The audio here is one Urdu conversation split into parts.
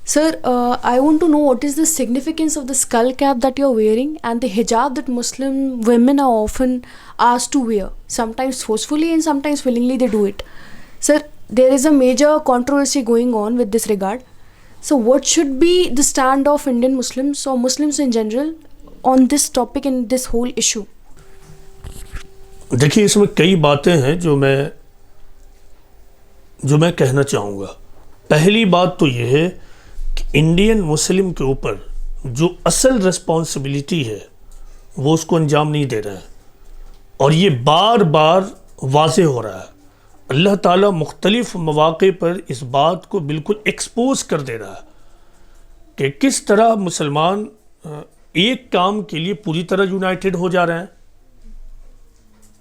Sir, I want to know what is the significance of the skull cap that you're wearing and the hijab that Muslim women are often asked to wear. Sometimes forcefully and sometimes willingly they do it. Sir, there is a major controversy going on with this regard. So what should be the stand of Indian Muslims or Muslims in general on this topic and this whole issue? دیکھیے اس میں کئی باتیں ہیں جو میں کہنا چاہوں گا. پہلی بات تو یہ ہے کہ انڈین مسلم کے اوپر جو اصل رسپانسبلٹی ہے وہ اس کو انجام نہیں دے رہے ہیں، اور یہ بار بار واضح ہو رہا ہے. اللہ تعالیٰ مختلف مواقع پر اس بات کو بالکل ایکسپوز کر دے رہا ہے کہ کس طرح مسلمان ایک کام کے لیے پوری طرح یونائٹڈ ہو جا رہے ہیں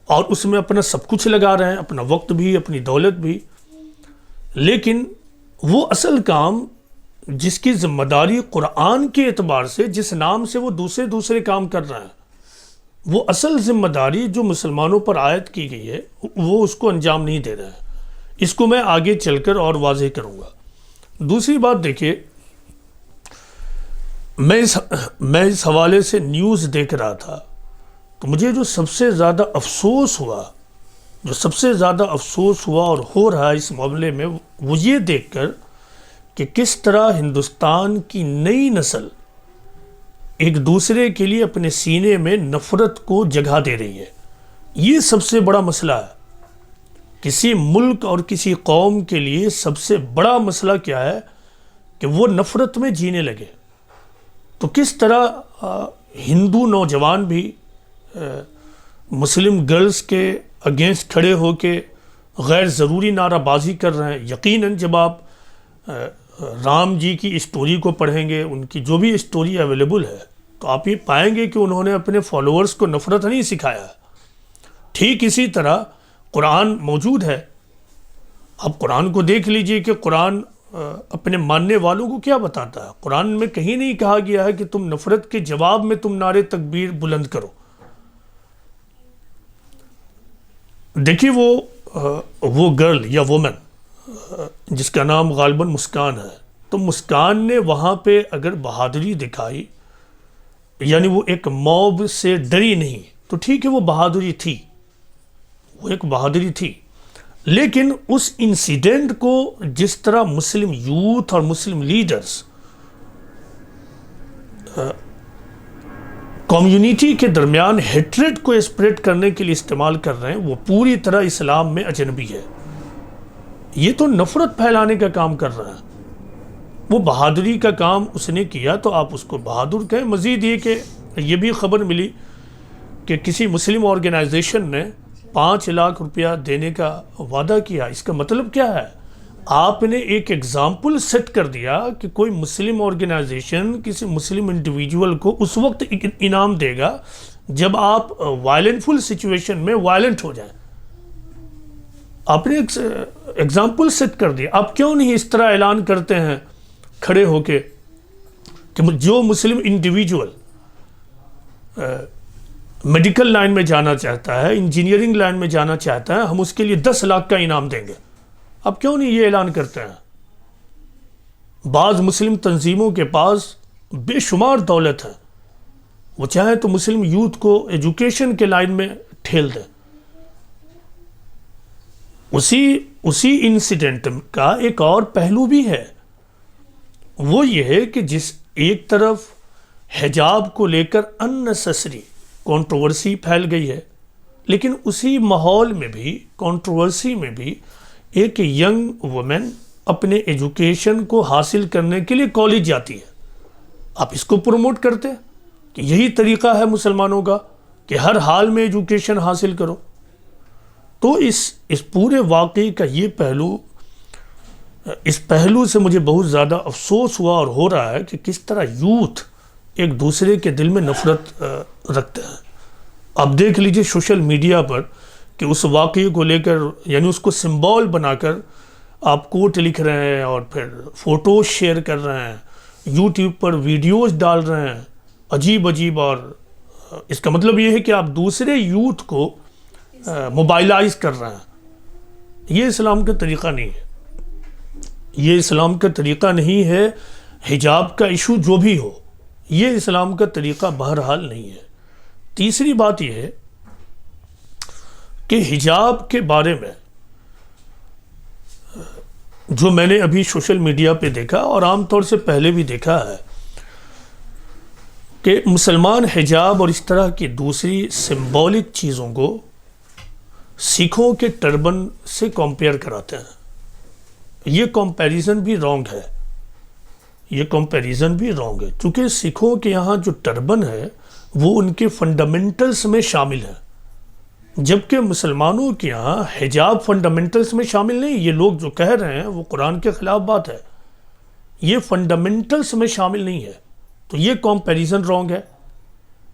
اور اس میں اپنا سب کچھ لگا رہے ہیں، اپنا وقت بھی، اپنی دولت بھی، لیکن وہ اصل کام جس کی ذمہ داری قرآن کے اعتبار سے جس نام سے وہ دوسرے کام کر رہے ہیں، وہ اصل ذمہ داری جو مسلمانوں پر عائد کی گئی ہے وہ اس کو انجام نہیں دے رہے ہیں. اس کو میں آگے چل کر اور واضح کروں گا. دوسری بات دیکھیے، میں اس حوالے سے نیوز دیکھ رہا تھا تو مجھے جو سب سے زیادہ افسوس ہوا اور ہو رہا ہے اس معاملے میں وہ یہ دیکھ کر کہ کس طرح ہندوستان کی نئی نسل ایک دوسرے کے لیے اپنے سینے میں نفرت کو جگہ دے رہی ہے. یہ سب سے بڑا مسئلہ ہے. کسی ملک اور کسی قوم کے لیے سب سے بڑا مسئلہ کیا ہے کہ وہ نفرت میں جینے لگے. تو کس طرح ہندو نوجوان بھی مسلم گرلز کے اگینسٹ کھڑے ہو کے غیر ضروری نعرہ بازی کر رہے ہیں. یقیناً جب آپ رام جی کی اسٹوری کو پڑھیں گے، ان کی جو بھی اسٹوری اویلیبل ہے، تو آپ یہ پائیں گے کہ انہوں نے اپنے فالوورز کو نفرت نہیں سکھایا. ٹھیک اسی طرح قرآن موجود ہے. آپ قرآن کو دیکھ لیجئے کہ قرآن اپنے ماننے والوں کو کیا بتاتا ہے. قرآن میں کہیں نہیں کہا گیا ہے کہ تم نفرت کے جواب میں تم نعرے تکبیر بلند کرو. دیکھیے وہ گرل یا وومن جس کا نام غالباً مسکان ہے، تو مسکان نے وہاں پہ اگر بہادری دکھائی، یعنی وہ ایک موب سے ڈری نہیں، تو ٹھیک ہے وہ بہادری تھی، وہ ایک بہادری تھی. لیکن اس انسیڈنٹ کو جس طرح مسلم یوتھ اور مسلم لیڈرز کمیونٹی کے درمیان ہیٹریٹ کو اسپریڈ کرنے کے لیے استعمال کر رہے ہیں، وہ پوری طرح اسلام میں اجنبی ہے. یہ تو نفرت پھیلانے کا کام کر رہا ہے. وہ بہادری کا کام اس نے کیا تو آپ اس کو بہادر کہیں. مزید یہ کہ یہ بھی خبر ملی کہ کسی مسلم آرگنائزیشن نے 5 لاکھ روپیہ دینے کا وعدہ کیا. اس کا مطلب کیا ہے؟ آپ نے ایک ایگزامپل سیٹ کر دیا کہ کوئی مسلم آرگنائزیشن کسی مسلم انڈیویجول کو اس وقت انعام دے گا جب آپ وائلنٹ فل سچویشن میں وائلنٹ ہو جائیں. آپ نے ایگزامپل سیٹ کر دیا. آپ کیوں نہیں اس طرح اعلان کرتے ہیں کھڑے ہو کے کہ جو مسلم انڈیویجول میڈیکل لائن میں جانا چاہتا ہے، انجینئرنگ لائن میں جانا چاہتا ہے، ہم اس کے لیے 10 لاکھ کا انعام دیں گے. اب کیوں نہیں یہ اعلان کرتے ہیں؟ بعض مسلم تنظیموں کے پاس بے شمار دولت ہے، وہ چاہیں تو مسلم یوتھ کو ایجوکیشن کے لائن میں ٹھیل دیں. اسی انسیڈنٹ کا ایک اور پہلو بھی ہے. وہ یہ ہے کہ جس ایک طرف حجاب کو لے کر اننیسیسری کنٹروورسی پھیل گئی ہے، لیکن اسی ماحول میں بھی کنٹروورسی میں بھی ایک ینگ وومن اپنے ایجوکیشن کو حاصل کرنے کے لیے کالج جاتی ہے. آپ اس کو پروموٹ کرتے ہیں کہ یہی طریقہ ہے مسلمانوں کا کہ ہر حال میں ایجوکیشن حاصل کرو. تو اس پورے واقعے کا یہ اس پہلو سے مجھے بہت زیادہ افسوس ہوا اور ہو رہا ہے کہ کس طرح یوتھ ایک دوسرے کے دل میں نفرت رکھتے ہیں. آپ دیکھ لیجئے سوشل میڈیا پر کہ اس واقعے کو لے کر، یعنی اس کو سمبول بنا کر آپ کوٹ لکھ رہے ہیں اور پھر فوٹوز شیئر کر رہے ہیں، یوٹیوب پر ویڈیوز ڈال رہے ہیں عجیب. اور اس کا مطلب یہ ہے کہ آپ دوسرے یوتھ کو موبائلائز کر رہے ہیں. یہ اسلام کا طریقہ نہیں ہے. یہ اسلام کا طریقہ نہیں ہے. حجاب کا ایشو جو بھی ہو، یہ اسلام کا طریقہ بہرحال نہیں ہے۔ تیسری بات یہ ہے کہ حجاب کے بارے میں جو میں نے ابھی سوشل میڈیا پہ دیکھا اور عام طور سے پہلے بھی دیکھا ہے کہ مسلمان حجاب اور اس طرح کی دوسری سمبولک چیزوں کو سکھوں کے ٹربن سے کمپیئر کراتے ہیں۔ یہ کمپیریزن بھی رانگ ہے، یہ کمپیریزن بھی رانگ ہے، چونکہ سکھوں کے یہاں جو ٹربن ہے وہ ان کے فنڈامنٹلز میں شامل ہے، جبکہ مسلمانوں کے یہاں حجاب فنڈامنٹلز میں شامل نہیں۔ یہ لوگ جو کہہ رہے ہیں وہ قرآن کے خلاف بات ہے، یہ فنڈامنٹلز میں شامل نہیں ہے، تو یہ کمپیریزن رانگ ہے۔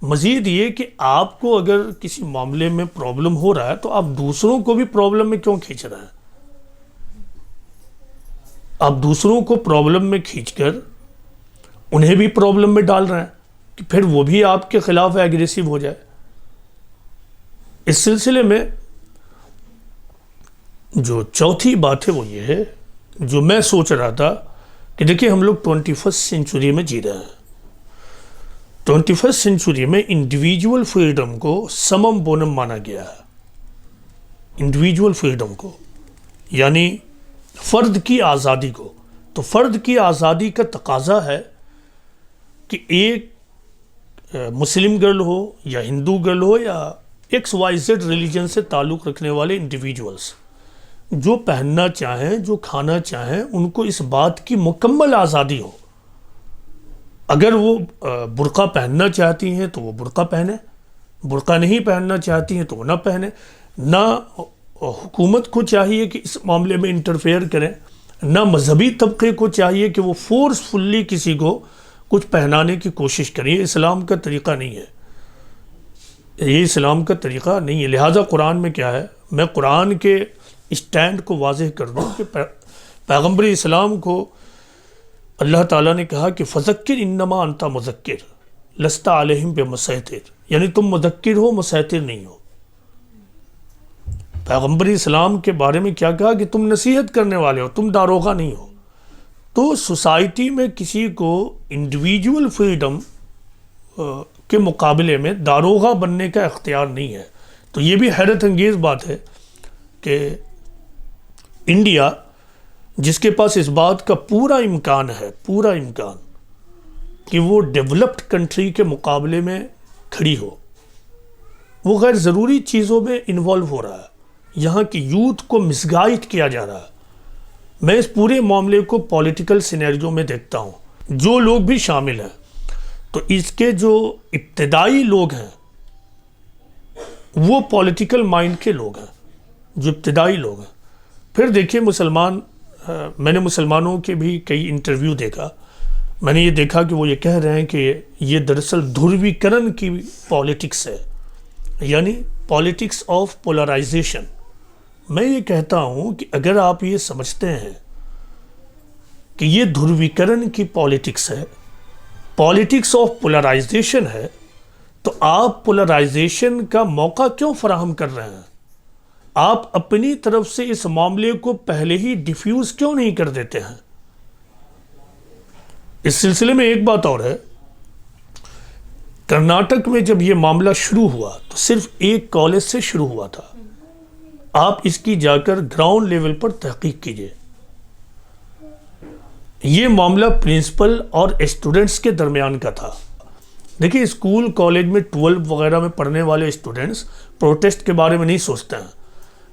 مزید یہ کہ آپ کو اگر کسی معاملے میں پرابلم ہو رہا ہے تو آپ دوسروں کو بھی پرابلم میں کیوں کھینچ رہے ہیں؟ آپ دوسروں کو پرابلم میں کھینچ کر انہیں بھی پرابلم میں ڈال رہے ہیں کہ پھر وہ بھی آپ کے خلاف ایگریسو ہو جائے۔ اس سلسلے میں جو چوتھی بات ہے وہ یہ ہے، جو میں سوچ رہا تھا کہ دیکھیں ہم لوگ 21 سینچری میں جی رہے ہیں۔ 21 سینچری میں انڈیویجول فریڈم کو سمم بونم مانا گیا ہے، انڈیویجول فریڈم کو یعنی فرد کی آزادی کو۔ تو فرد کی آزادی کا تقاضا ہے کہ ایک مسلم گرل ہو یا ہندو گرل ہو یا XYZ ریلیجن سے تعلق رکھنے والے انڈیویجولز جو پہننا چاہیں، جو کھانا چاہیں، ان کو اس بات کی مکمل آزادی ہو۔ اگر وہ برقع پہننا چاہتی ہیں تو وہ برقع پہنیں، برقع نہیں پہننا چاہتی ہیں تو وہ نہ پہنیں۔ نہ حکومت کو چاہیے کہ اس معاملے میں انٹرفیئر کریں، نہ مذہبی طبقے کو چاہیے کہ وہ فورسفلی کسی کو کچھ پہنانے کی کوشش کریں۔ یہ اسلام کا طریقہ نہیں ہے، یہ اسلام کا طریقہ نہیں ہے۔ لہٰذا قرآن میں کیا ہے، میں قرآن کے اسٹینڈ کو واضح کر دوں کہ پیغمبر اسلام کو اللہ تعالیٰ نے کہا کہ فذکر انما انت مذکر لست علیہم بمسیطر، یعنی تم مذکر ہو، مسیطر نہیں ہو۔ پیغمبر اسلام کے بارے میں کیا کہا کہ تم نصیحت کرنے والے ہو، تم داروغہ نہیں ہو۔ تو سوسائٹی میں کسی کو انڈیویجول فریڈم کے مقابلے میں داروغہ بننے کا اختیار نہیں ہے۔ تو یہ بھی حیرت انگیز بات ہے کہ انڈیا جس کے پاس اس بات کا پورا امکان ہے، پورا امکان کہ وہ ڈیولپڈ کنٹری کے مقابلے میں کھڑی ہو، وہ غیر ضروری چیزوں میں انوالو ہو رہا ہے۔ یہاں کی یوتھ کو مسگائیڈ کیا جا رہا ہے۔ میں اس پورے معاملے کو پولیٹیکل سینیریو میں دیکھتا ہوں، جو لوگ بھی شامل ہیں، تو اس کے جو ابتدائی لوگ ہیں وہ پولیٹیکل مائنڈ کے لوگ ہیں، جو ابتدائی لوگ ہیں۔ پھر دیکھیے مسلمان، میں نے مسلمانوں کے بھی کئی انٹرویو دیکھا، میں نے یہ دیکھا کہ وہ یہ کہہ رہے ہیں کہ یہ دراصل دھرویکرن کی پالیٹکس ہے، یعنی پالیٹکس آف پولرائزیشن۔ میں یہ کہتا ہوں کہ اگر آپ یہ سمجھتے ہیں کہ یہ دھرویکرن کی پالیٹکس ہے، پالیٹکس آف پولرائزیشن ہے، تو آپ پولرائزیشن کا موقع کیوں فراہم کر رہے ہیں؟ آپ اپنی طرف سے اس معاملے کو پہلے ہی ڈیفیوز کیوں نہیں کر دیتے ہیں؟ اس سلسلے میں ایک بات اور ہے، کرناٹک میں جب یہ معاملہ شروع ہوا تو صرف ایک کالج سے شروع ہوا تھا۔ آپ اس کی جا کر گراؤنڈ لیول پر تحقیق کیجئے۔ یہ معاملہ پرنسپل اور اسٹوڈنٹس کے درمیان کا تھا۔ دیکھیں اسکول کالج میں 12 وغیرہ میں پڑھنے والے اسٹوڈنٹس پروٹیسٹ کے بارے میں نہیں سوچتے ہیں،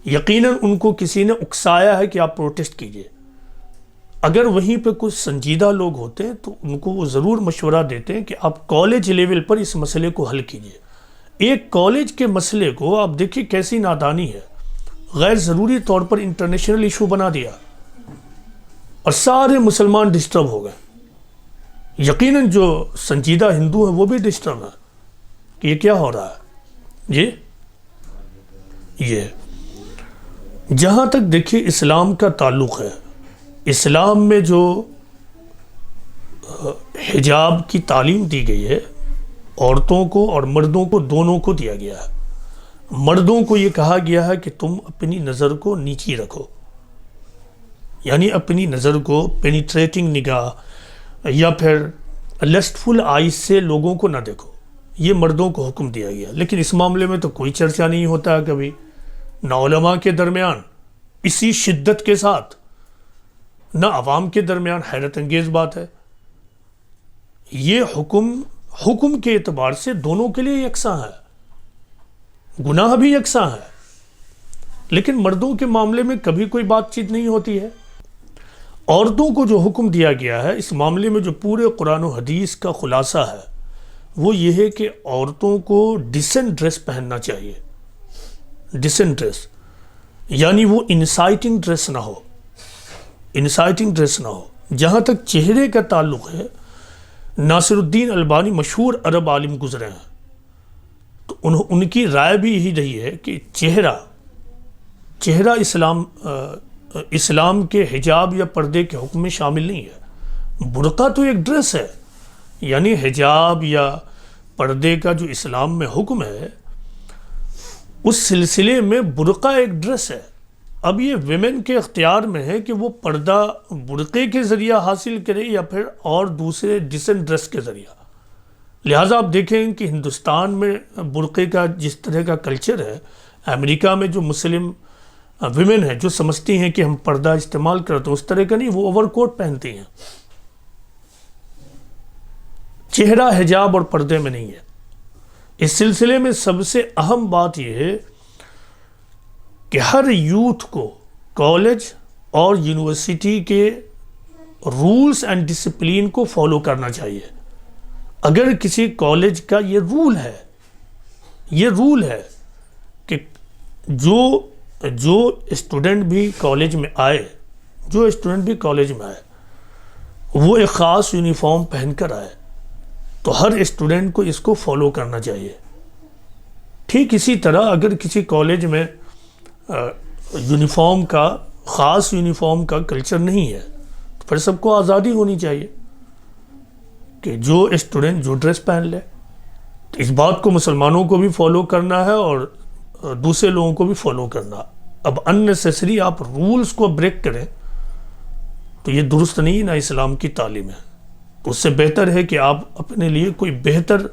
یقیناً ان کو کسی نے اکسایا ہے کہ آپ پروٹیسٹ کیجئے۔ اگر وہیں پہ کچھ سنجیدہ لوگ ہوتے ہیں تو ان کو وہ ضرور مشورہ دیتے ہیں کہ آپ کالج لیول پر اس مسئلے کو حل کیجئے۔ ایک کالج کے مسئلے کو آپ دیکھیں کیسی نادانی ہے، غیر ضروری طور پر انٹرنیشنل ایشو بنا دیا اور سارے مسلمان ڈسٹرب ہو گئے۔ یقیناً جو سنجیدہ ہندو ہیں وہ بھی ڈسٹرب ہیں کہ یہ کیا ہو رہا ہے۔ یہ جہاں تک دیکھیے اسلام کا تعلق ہے، اسلام میں جو حجاب کی تعلیم دی گئی ہے عورتوں کو اور مردوں کو دونوں کو دیا گیا ہے۔ مردوں کو یہ کہا گیا ہے کہ تم اپنی نظر کو نیچی رکھو، یعنی اپنی نظر کو پینیٹریٹنگ نگاہ، یا پھر لسٹفل آئیز سے لوگوں کو نہ دیکھو، یہ مردوں کو حکم دیا گیا. لیکن اس معاملے میں تو کوئی چرچہ نہیں ہوتا ہے کبھی، نہ علماء کے درمیان اسی شدت کے ساتھ، نہ عوام کے درمیان. حیرت انگیز بات ہے. یہ حکم کے اعتبار سے دونوں کے لیے یکساں ہے، گناہ بھی یکساں ہے، لیکن مردوں کے معاملے میں کبھی کوئی بات چیت نہیں ہوتی ہے. عورتوں کو جو حکم دیا گیا ہے اس معاملے میں، جو پورے قرآن و حدیث کا خلاصہ ہے، وہ یہ ہے کہ عورتوں کو ڈیسنٹ ڈریس پہننا چاہیے. ڈیسنٹ ڈریس یعنی وہ انسائٹنگ ڈریس نہ ہو، انسائٹنگ ڈریس نہ ہو. جہاں تک چہرے کا تعلق ہے، ناصر الدین البانی مشہور عرب عالم گزرے ہیں، تو ان کی رائے بھی یہی رہی ہے کہ چہرہ اسلام کے حجاب یا پردے کے حکم میں شامل نہیں ہے. برقع تو ایک ڈریس ہے، یعنی حجاب یا پردے کا جو اسلام میں حکم ہے اس سلسلے میں برقع ایک ڈریس ہے. اب یہ ویمن کے اختیار میں ہے کہ وہ پردہ برقعے کے ذریعہ حاصل کرے یا پھر اور دوسرے ڈیسنٹ ڈریس کے ذریعہ. لہٰذا آپ دیکھیں کہ ہندوستان میں برقعے کا جس طرح کا کلچر ہے، امریکہ میں جو مسلم ویمن ہیں جو سمجھتی ہیں کہ ہم پردہ استعمال کرتے ہیں اس طرح کا نہیں، وہ اوور کوٹ پہنتی ہیں. چہرہ حجاب اور پردے میں نہیں ہے. اس سلسلے میں سب سے اہم بات یہ ہے کہ ہر یوتھ کو کالج اور یونیورسٹی کے رولز اینڈ ڈسپلین کو فالو کرنا چاہیے. اگر کسی کالج کا یہ رول ہے کہ جو اسٹوڈنٹ بھی کالج میں آئے وہ ایک خاص یونیفارم پہن کر آئے، تو ہر اسٹوڈنٹ کو اس کو فالو کرنا چاہیے. ٹھیک اسی طرح اگر کسی کالج میں خاص یونیفارم کا کلچر نہیں ہے تو پھر سب کو آزادی ہونی چاہیے کہ جو اسٹوڈنٹ جو ڈریس پہن لے. تو اس بات کو مسلمانوں کو بھی فالو کرنا ہے اور دوسرے لوگوں کو بھی فالو کرنا. اب اننیسیسری آپ رولز کو بریک کریں تو یہ درست نہیں، نہ اسلام کی تعلیم ہے. تو اس سے بہتر ہے کہ آپ اپنے لیے کوئی بہتر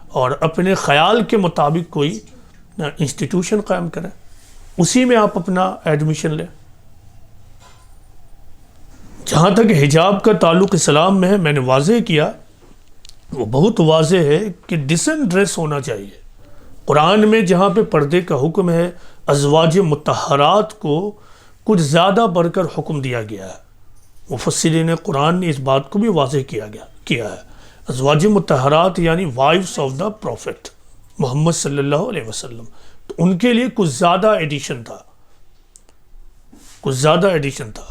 اور اپنے خیال کے مطابق کوئی انسٹیٹیوشن قائم کریں، اسی میں آپ اپنا ایڈمیشن لیں. جہاں تک حجاب کا تعلق اسلام میں ہے، میں نے واضح کیا، وہ بہت واضح ہے کہ ڈیسنٹ ڈریس ہونا چاہیے. قرآن میں جہاں پہ پردے کا حکم ہے، ازواج مطہرات کو کچھ زیادہ بڑھ کر حکم دیا گیا ہے. مفسرین قرآن نے اس بات کو بھی واضح کیا ہے. ازواج مطہرات یعنی وائفز آف دا پروفٹ محمد صلی اللہ علیہ وسلم، تو ان کے لیے کچھ زیادہ ایڈیشن تھا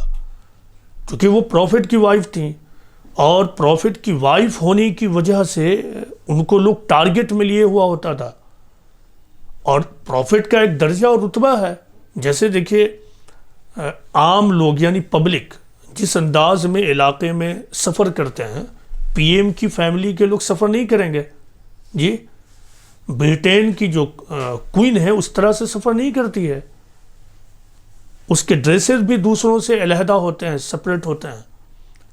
کیونکہ وہ پروفٹ کی وائف تھیں، اور پروفٹ کی وائف ہونے کی وجہ سے ان کو لوگ ٹارگٹ میں لیے ہوا ہوتا تھا. اور پروفٹ کا ایک درجہ اور رتبہ ہے. جیسے دیکھیے عام لوگ یعنی پبلک جس انداز میں علاقے میں سفر کرتے ہیں، پی ایم کی فیملی کے لوگ سفر نہیں کریں گے جی. برٹین کی جو کوئین ہے اس طرح سے سفر نہیں کرتی ہے. اس کے ڈریسز بھی دوسروں سے علیحدہ ہوتے ہیں، سپریٹ ہوتے ہیں.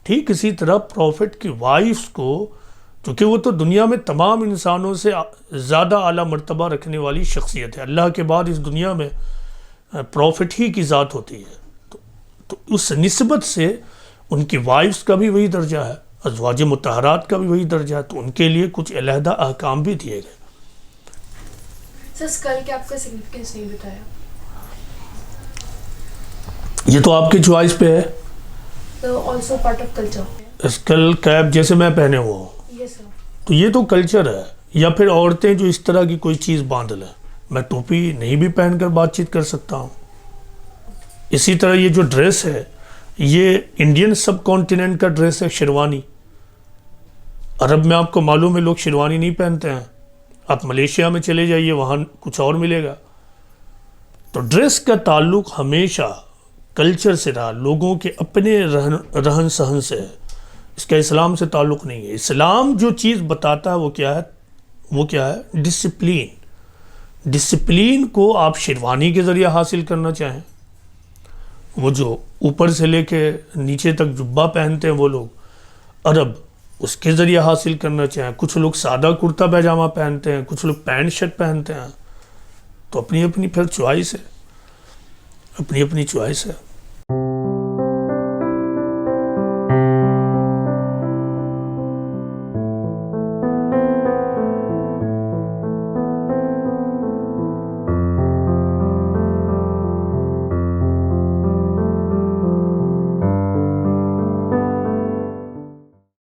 ٹھیک اسی طرح پروفٹ کی وائفز کو، کیونکہ وہ تو دنیا میں تمام انسانوں سے زیادہ اعلیٰ مرتبہ رکھنے والی شخصیت ہے، اللہ کے بعد اس دنیا میں پروفٹ ہی کی ذات ہوتی ہے، تو اس نسبت سے ان کی وائفز کا بھی وہی درجہ ہے، ازواج مطہرات کا بھی وہی درجہ ہے. تو ان کے لیے کچھ علیحدہ احکام بھی دیے گئے. سر اسکل کیپ کا سگنیفیکینس نہیں بتایا. یہ تو آپ کی چوائس پہ ہے. Also part of culture. Skull cap جیسے میں پہنے ہوا ہوں، یس سر. تو یہ تو کلچر ہے. یا پھر عورتیں جو اس طرح کی کوئی چیز باندھ لیں، میں ٹوپی نہیں بھی پہن کر بات چیت کر سکتا ہوں. اسی طرح یہ جو ڈریس ہے یہ انڈین سب کانٹیننٹ کا ڈریس ہے، شیروانی. عرب میں آپ کو معلوم ہے لوگ شیروانی نہیں پہنتے ہیں. آپ ملیشیا میں چلے جائیے وہاں کچھ اور ملے گا. تو ڈریس کا تعلق ہمیشہ کلچر سے رہا، لوگوں کے اپنے رہن سہن سے ہے. اس کا اسلام سے تعلق نہیں ہے. اسلام جو چیز بتاتا ہے وہ کیا ہے ڈسپلین. ڈسپلین کو آپ شیروانی کے ذریعہ حاصل کرنا چاہیں، وہ جو اوپر سے لے کے نیچے تک جبہ پہنتے ہیں وہ لوگ عرب، اس کے ذریعے حاصل کرنا چاہیں. کچھ لوگ سادہ کرتا پیجامہ پہنتے ہیں, کچھ لوگ پینٹ شرٹ پہنتے ہیں. تو اپنی اپنی پھر چوائس ہے, اپنی اپنی چوائس ہے.